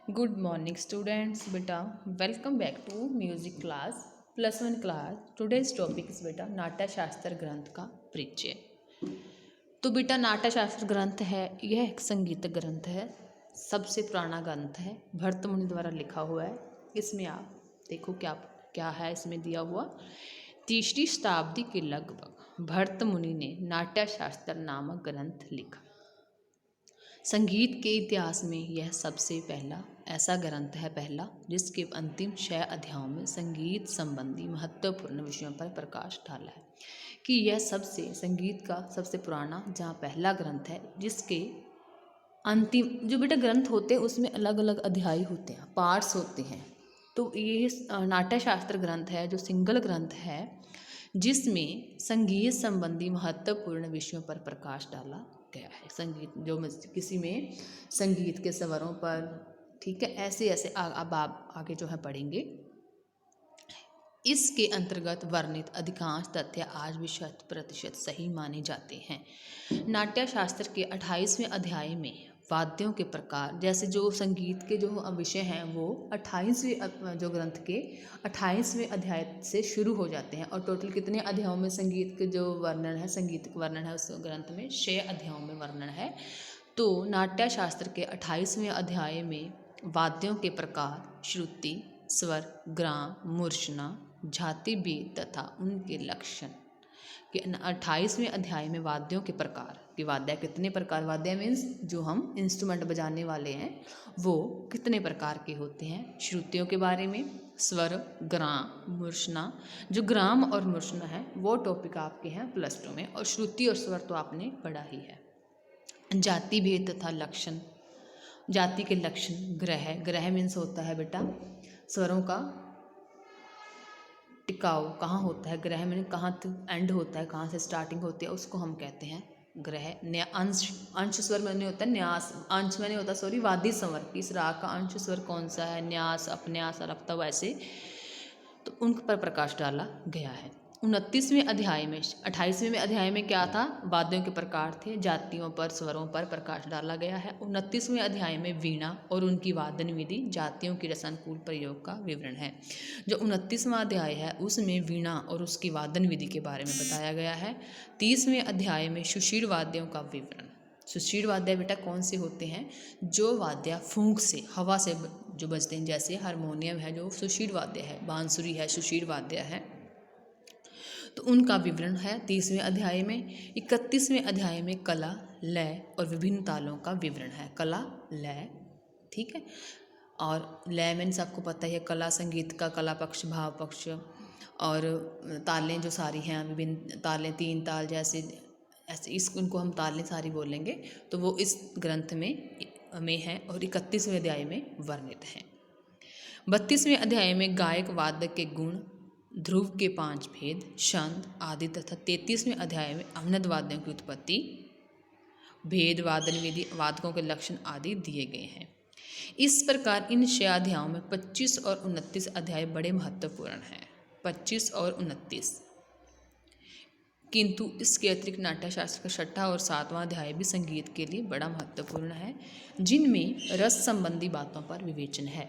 Good morning students. बेटा welcome back to music class +1 class. Today's topic is बेटा नाट्य शास्त्र ग्रंथ का परिचय। तो बेटा नाट्य शास्त्र ग्रंथ है, यह एक संगीत ग्रंथ है, सबसे पुराना ग्रंथ है, भरत मुनि द्वारा लिखा हुआ है। इसमें आप देखो क्या क्या है इसमें दिया हुआ। तीसरी शताब्दी के लगभग भरत मुनि ने नाट्य शास्त्र नामक ग्रंथ लिखा। संगीत के इतिहास में यह सबसे पहला ऐसा ग्रंथ है जिसके अंतिम 6 अध्यायों में संगीत संबंधी महत्वपूर्ण विषयों पर प्रकाश डाला है। कि यह संगीत का सबसे पुराना जहाँ पहला ग्रंथ है जिसके अंतिम जो बेटा ग्रंथ होते हैं उसमें अलग अलग अध्याय होते हैं, पार्ट्स होते हैं। तो ये नाट्य शास्त्र ग्रंथ है जो सिंगल ग्रंथ है जिसमें संगीत संबंधी महत्वपूर्ण विषयों पर प्रकाश डाला गया है। संगीत जो किसी में संगीत के स्वरों पर, ठीक है, ऐसे ऐसे अब आप आगे जो है पढ़ेंगे। इसके अंतर्गत वर्णित अधिकांश तथ्य आज भी 100% सही माने जाते हैं। नाट्य शास्त्र के 28वें अध्याय में वाद्यों के प्रकार, जैसे जो संगीत के जो विषय हैं वो 28वें जो ग्रंथ के 28वें अध्याय से शुरू हो जाते हैं। और टोटल कितने अध्यायों में संगीत के जो वर्णन है, संगीत वर्णन है, उस ग्रंथ में 6 अध्यायों में वर्णन है। तो नाट्य शास्त्र के 28वें अध्याय में वाद्यों के प्रकार, श्रुति, स्वर, ग्राम, मूर्छना, जाति भेद तथा उनके लक्षण कि 28वें अध्याय में वाद्यों के प्रकार कि वाद्य कितने प्रकार, वाद्य मीन्स जो हम इंस्ट्रूमेंट बजाने वाले हैं वो कितने प्रकार के होते हैं, श्रुतियों के बारे में, स्वर, ग्राम, मूर्छना। जो ग्राम और मूर्छना है वो टॉपिक आपके हैं +2 में, और श्रुति और स्वर तो आपने पढ़ा ही है। जाति भेद तथा लक्षण, जाति के लक्षण, ग्रह मीन्स होता है बेटा स्वरों का टिकाव कहाँ होता है, ग्रह में कहाँ एंड होता है, कहाँ से स्टार्टिंग होती है, उसको हम कहते हैं ग्रह। अंश स्वर में होता है न्यास, अंश में नहीं होता, सॉरी, वादी स्वर, किस राग का अंश स्वर कौन सा है, न्यास, अपन्यास, रक्तव, ऐसे तो उन पर प्रकाश डाला गया है। 29वें अध्याय में 28वें अध्याय में क्या था, वाद्यों के प्रकार थे, जातियों पर, स्वरों पर प्रकाश डाला गया है। 29वें अध्याय में वीणा और उनकी वादन विधि, जातियों की रसानुकूल प्रयोग का विवरण है। जो 29वां अध्याय है उसमें वीणा और उसकी वादन विधि के बारे में बताया गया है। 30वें अध्याय में सुशील वाद्यों का विवरण। सुशील वाद्य बेटा कौन से होते हैं, जो वाद्य फूंक से, हवा से जो बजते हैं, जैसे हारमोनियम है जो सुशील वाद्य है, बांसुरी है सुशील वाद्य है, तो उनका विवरण है 30वें अध्याय में। 31वें अध्याय में कला, लय और विभिन्न तालों का विवरण है। कला, लय, ठीक है, और लय मीन्स आपको पता ही है, कला संगीत का कला पक्ष, भाव पक्ष, और तालें जो सारी हैं, विभिन्न तालें, 3 ताल जैसे ऐसे उनको हम तालें सारी बोलेंगे, तो वो इस ग्रंथ में है और 31वें अध्याय में वर्णित हैं। 32वें अध्याय में गायक वाद्य के गुण, ध्रुव के 5 भेद, छंद आदि तथा 33वें अध्याय में अवनद वाद्यों की उत्पत्ति, भेद, वादन विधि, वादकों के लक्षण आदि दिए गए हैं। इस प्रकार इन 6 अध्यायों में 25 और 29 अध्याय बड़े महत्वपूर्ण हैं, 25 और 29। किंतु इसके अतिरिक्त नाट्यशास्त्र का 6ठा और 7वां अध्याय भी संगीत के लिए बड़ा महत्वपूर्ण है, जिनमें रस संबंधी बातों पर विवेचन है।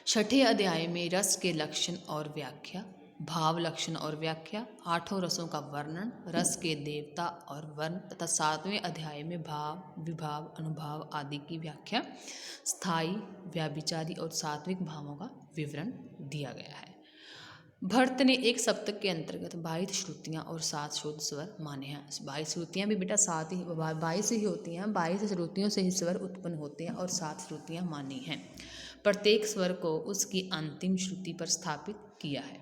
6ठे अध्याय में रस के लक्षण और व्याख्या, भाव, लक्षण और व्याख्या, 8 रसों का वर्णन, रस के देवता और वर्ण तथा 7वें अध्याय में भाव, विभाव, अनुभाव आदि की व्याख्या, स्थायी, व्याभिचारी और सात्विक भावों का विवरण दिया गया है। भरत ने एक सप्तक के अंतर्गत 22 श्रुतियाँ और 7 शुद्ध स्वर माने हैं। 22 श्रुतियाँ भी बेटा 22 ही होती हैं, 22 श्रुतियों से ही स्वर उत्पन्न होते हैं और 7 श्रुतियाँ मानी हैं। प्रत्येक स्वर को उसकी अंतिम श्रुति पर स्थापित किया है।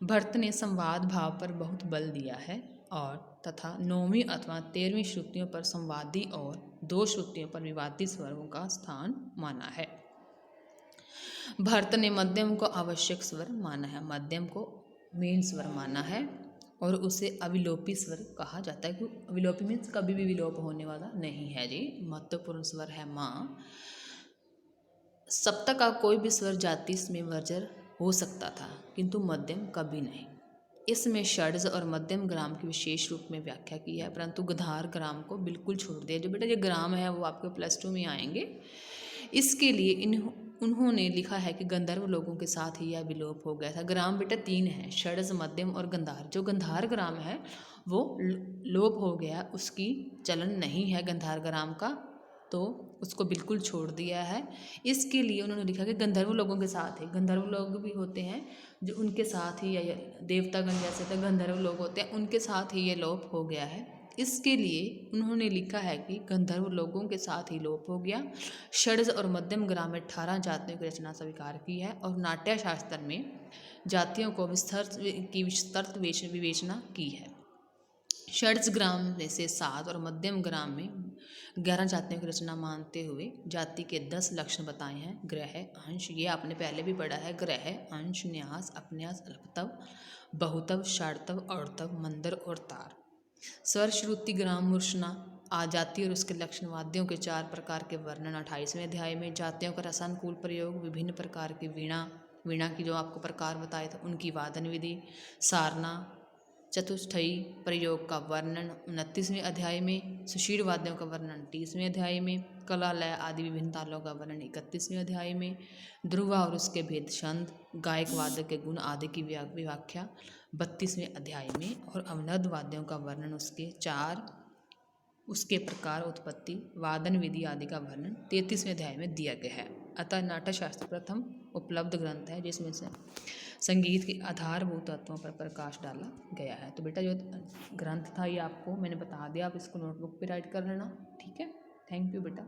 भरत ने संवाद भाव पर बहुत बल दिया है और तथा 9वीं अथवा 13वीं श्रुतियों पर संवादी और 2 श्रुतियों पर विवादी स्वरों का स्थान माना है। भरत ने मध्यम को आवश्यक स्वर माना है, मध्यम को मेन स्वर माना है और उसे अविलोपी स्वर कहा जाता है, क्योंकि अविलोपी मीन्स कभी भी विलोप होने वाला नहीं है जी। महत्वपूर्ण स्वर है माँ। सप्तक का कोई भी स्वर जाति में वर्जर हो सकता था, किंतु मध्यम कभी नहीं। इसमें षड्ज और मध्यम ग्राम की विशेष रूप में व्याख्या की है, परंतु गधार ग्राम को बिल्कुल छोड़ दिया। जो बेटा ये ग्राम है वो आपके +2 में आएंगे। इसके लिए उन्होंने लिखा है कि गंधर्व लोगों के साथ ही यह विलोप हो गया था। ग्राम बेटा 3 हैं, षड्ज, मध्यम और गंधार। जो गंधार ग्राम है वो लोप हो गया, उसकी चलन नहीं है गंधार ग्राम का, तो उसको बिल्कुल छोड़ दिया है। इसके लिए उन्होंने लिखा कि गंधर्व लोगों के साथ है, गंधर्व लोग भी होते हैं जो उनके साथ ही, या देवतागण जैसे तो गंधर्व लोग होते हैं, उनके साथ ही ये लोप हो गया है। इसके लिए उन्होंने लिखा है कि गंधर्व लोगों के साथ ही लोप हो गया। षड्ज और मध्यम ग्राम में 18 जातियों की रचना स्वीकार की है और नाट्य शास्त्र में जातियों को विस्तृत विवेचना की है। षड्ज ग्राम में से 7 और मध्यम ग्राम में 11 जातियों की रचना मानते हुए जाति के 10 लक्षण बताए हैं। ग्रह, अंश, ये आपने पहले भी पढ़ा है, ग्रह, अंश, न्यास, अपन्यास, अल्पतव, बहुतव, षाढ़तव, औरतव, मंदर और तार। स्वर, श्रुति, ग्राम, मूर्छना, आजाति और उसके लक्षण, वाद्यों के 4 प्रकार के वर्णन 28वें अध्याय में। जातियों का रसानुकूल प्रयोग, विभिन्न प्रकार की वीणा की जो आपको प्रकार बताए थे उनकी वादन विधि, सारना, चतुष्टयी प्रयोग का वर्णन 29वें अध्याय में। सुशील वाद्यों का वर्णन 30वें अध्याय में। कला, लय आदि विभिन्न तालों का वर्णन 31वें अध्याय में। ध्रुवा और उसके भेद, छंद, गायक वाद्य के गुण आदि की व्याख्या 32वें अध्याय में। और अवनद वाद्यों का वर्णन उसके 4, उसके प्रकार, उत्पत्ति, वादन विधि आदि का वर्णन 33वें अध्याय में दिया गया है। अतः नाट्यशास्त्र प्रथम उपलब्ध ग्रंथ है जिसमें से संगीत के आधारभूत तत्वों पर प्रकाश डाला गया है। तो बेटा जो ग्रंथ था ये आपको मैंने बता दिया, आप इसको नोटबुक पे राइट कर लेना, ठीक है। थैंक यू बेटा।